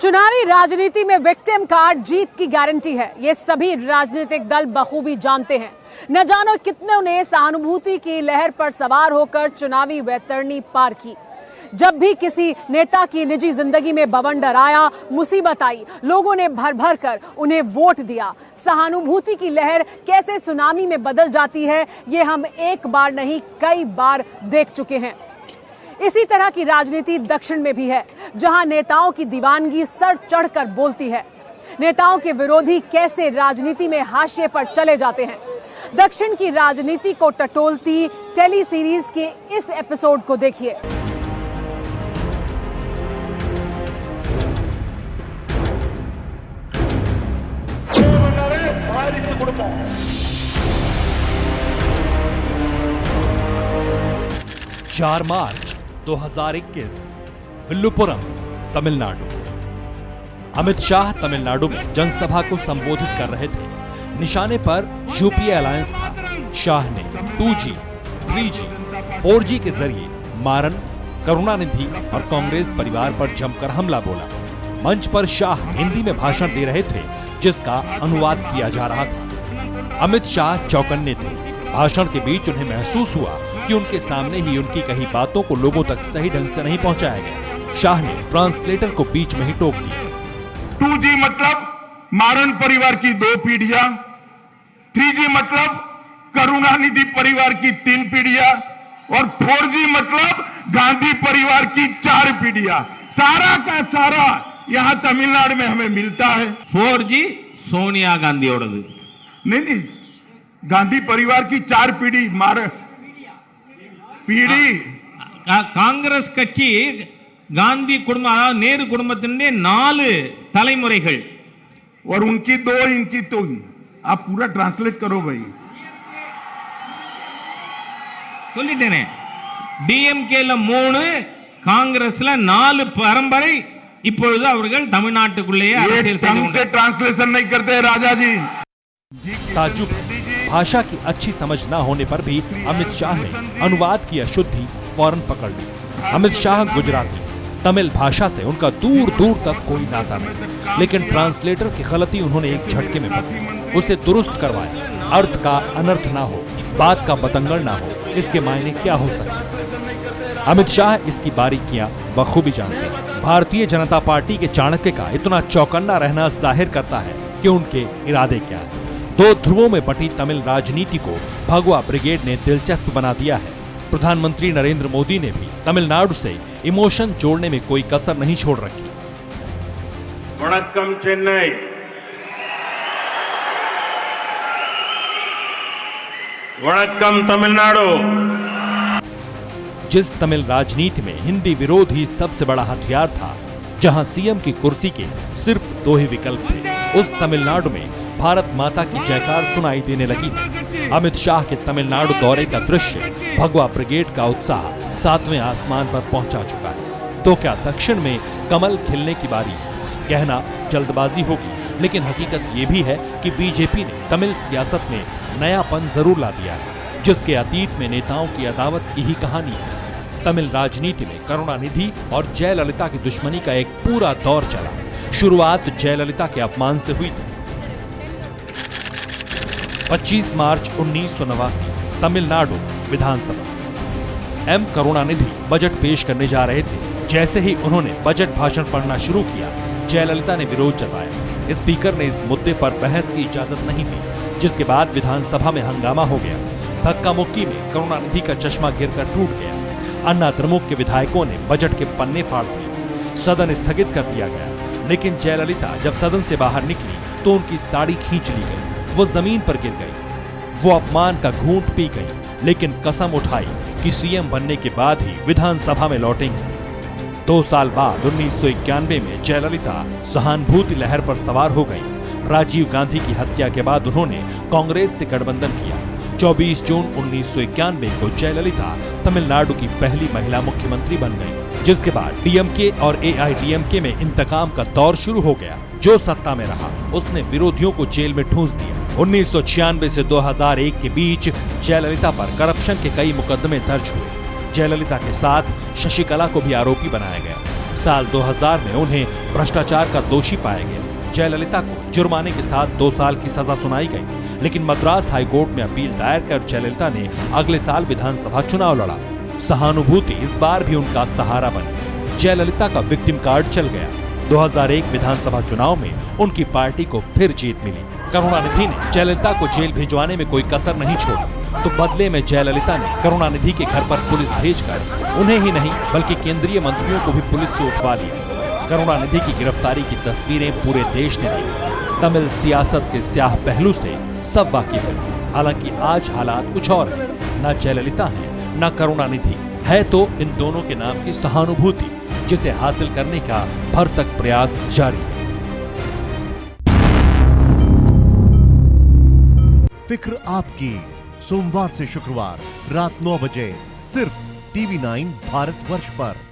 चुनावी राजनीति में विक्टिम कार्ड जीत की गारंटी है, ये सभी राजनीतिक दल बखूबी जानते हैं। न जानो कितनों ने सहानुभूति की लहर पर सवार होकर चुनावी वैतरणी पार की। जब भी किसी नेता की निजी जिंदगी में बवंडर आया, मुसीबत आई, लोगों ने भर भर कर उन्हें वोट दिया। सहानुभूति की लहर कैसे सुनामी में बदल जाती है, ये हम एक बार नहीं कई बार देख चुके हैं। इसी तरह की राजनीति दक्षिण में भी है, जहां नेताओं की दीवानगी सर चढ़कर बोलती है। नेताओं के विरोधी कैसे राजनीति में हाशिए पर चले जाते हैं। दक्षिण की राजनीति को टटोलती टेली सीरीज के इस एपिसोड को देखिए। चार मार्च 2021 विल्लुपुरम, तमिलनाडु। अमित शाह तमिलनाडु में जनसभा को संबोधित कर रहे थे। निशाने पर यूपीए अलायंस था। शाह ने 2G, 3G, 4G के जरिए मारन, करुणानिधि और कांग्रेस परिवार पर जमकर हमला बोला। मंच पर शाह हिंदी में भाषण दे रहे थे, जिसका अनुवाद किया जा रहा था। अमित शाह चौकन्ने थे। भाषण के बीच उन्हें महसूस हुआ कि उनके सामने ही उनकी कही बातों को लोगों तक सही ढंग से नहीं पहुंचाया गया। शाह ने ट्रांसलेटर को बीच में ही टोक दिया। 2G मतलब मारन परिवार की 2 पीढ़ियां, 3G मतलब करुणानिधि परिवार की 3 पीढ़ियां और 4G मतलब गांधी परिवार की 4 पीढ़ियां। सारा का सारा यहां तमिलनाडु में हमें मिलता है। 4G सोनिया गांधी ओडது। नहीं, गांधी परिवार की 4 पीढ़ी पीढ़ी காங்கிரஸ் கட்சி காந்தி குடும்பம், அதாவது நேரு குடும்பத்தின் 4 தலைமுறைகள் और उनकी 2, इनकी 2। आप पूरा ट्रांसलेट करो भाई। சொல்லிட்டேனே, டிஎம்கேல 3, காங்கிரஸ்ல 4 பரம்பரை। இப்பொழுது அவர்கள் தமிழ்நாட்டுக்குள்ளேயே அரசியல் से ट्रांसलेशन नहीं करते राजा जी। ताज्जुब, भाषा की अच्छी समझ न होने पर भी अमित शाह ने अनुवाद की अशुद्धि फौरन पकड़ ली। अमित शाह गुजराती, तमिल भाषा से उनका दूर दूर तक कोई नाता नहीं, लेकिन ट्रांसलेटर की गलती उन्होंने एक झटके में पकड़ी, उसे दुरुस्त करवाया। अर्थ का अनर्थ ना हो, बात का बतंगड़ ना हो, इसके मायने क्या हो सकते। अमित शाह इसकी बारीकियां बखूबी जानते हैं। भारतीय जनता पार्टी के चाणक्य का इतना चौकन्ना रहना जाहिर करता है कि उनके इरादे क्या है। 2 ध्रुवों में बटी तमिल राजनीति को भगवा ब्रिगेड ने दिलचस्प बना दिया है। प्रधानमंत्री नरेंद्र मोदी ने भी तमिलनाडु से इमोशन जोड़ने में कोई कसर नहीं छोड़ रखी। वणक्कम चेन्नई, वणक्कम तमिलनाडु। जिस तमिल राजनीति में हिंदी विरोध ही सबसे बड़ा हथियार था, जहां सीएम की कुर्सी के सिर्फ 2 ही विकल्प थे, उस तमिलनाडु में भारत माता की जयकार सुनाई देने लगी है। अमित शाह के तमिलनाडु दौरे का दृश्य, भगवा ब्रिगेड का उत्साह 7वें आसमान पर पहुंचा चुका है। तो क्या दक्षिण में कमल खिलने की बारी है? कहना जल्दबाजी होगी, लेकिन हकीकत ये भी है कि बीजेपी ने तमिल सियासत में नयापन जरूर ला दिया है, जिसके अतीत में नेताओं की अदावत की ही कहानी है। तमिल राजनीति में करुणानिधि और जयललिता की दुश्मनी का एक पूरा दौर चला। शुरुआत जयललिता के अपमान से हुई थी। 25 मार्च 1989 तमिलनाडु विधानसभा। एम करुणानिधि बजट पेश करने जा रहे थे। जैसे ही उन्होंने बजट भाषण पढ़ना शुरू किया, जयललिता ने विरोध जताया। स्पीकर ने इस मुद्दे पर बहस की इजाजत नहीं दी, जिसके बाद विधानसभा में हंगामा हो गया। धक्का मुक्की में करुणानिधि का चश्मा गिरकर टूट गया। अन्ना द्रमुक के विधायकों ने बजट के पन्ने फाड़ दिए। सदन स्थगित कर दिया गया, लेकिन जयललिता जब सदन से बाहर निकली तो उनकी साड़ी खींच ली गई। वो जमीन पर गिर गई। वो अपमान का घूंट पी गई, लेकिन कसम उठाई कि सीएम बनने के बाद ही विधानसभा में लौटेंगे। 2 साल बाद 1991 में जयललिता सहानुभूति लहर पर सवार हो गईं। राजीव गांधी की हत्या के बाद उन्होंने कांग्रेस से गठबंधन किया। 24 जून 1991 को जयललिता तमिलनाडु की पहली महिला मुख्यमंत्री बन गई, जिसके बाद डीएमके और एआईडीएमके में इंतकाम का दौर शुरू हो गया। जो सत्ता में रहा, उसने विरोधियों को जेल में ठूंस दिया। 1996 से 2001 के बीच जयललिता पर करप्शन के कई मुकदमे दर्ज हुए। जयललिता के साथ शशिकला को भी आरोपी बनाया गया। साल 2000 में उन्हें भ्रष्टाचार का दोषी पाया गया। जयललिता को जुर्माने के साथ 2 साल की सजा सुनाई गई, लेकिन मद्रास हाईकोर्ट में अपील दायर कर जयललिता ने अगले साल विधानसभा चुनाव लड़ा। सहानुभूति इस बार भी उनका सहारा बनी। जयललिता का विक्टिम कार्ड चल गया। 2001 विधानसभा चुनाव में उनकी पार्टी को फिर जीत मिली। करुणानिधि ने जयललिता को जेल भिजवाने में कोई कसर नहीं छोड़ी, तो बदले में जयललिता ने करुणानिधि के घर पर पुलिस भेजकर उन्हें ही नहीं बल्कि केंद्रीय मंत्रियों को भी पुलिस से उठवा लिया। करुणानिधि की गिरफ्तारी की तस्वीरें पूरे देश ने देखी। तमिल सियासत के स्याह पहलू से सब वाकिफ हैं। हालांकि आज हालात कुछ और हैं। न जयललिता है न करुणानिधि है, तो इन दोनों के नाम की सहानुभूति, जिसे हासिल करने का भरसक प्रयास जारी है। फिक्र आपकी, सोमवार से शुक्रवार रात 9 बजे सिर्फ TV9 भारतवर्ष पर।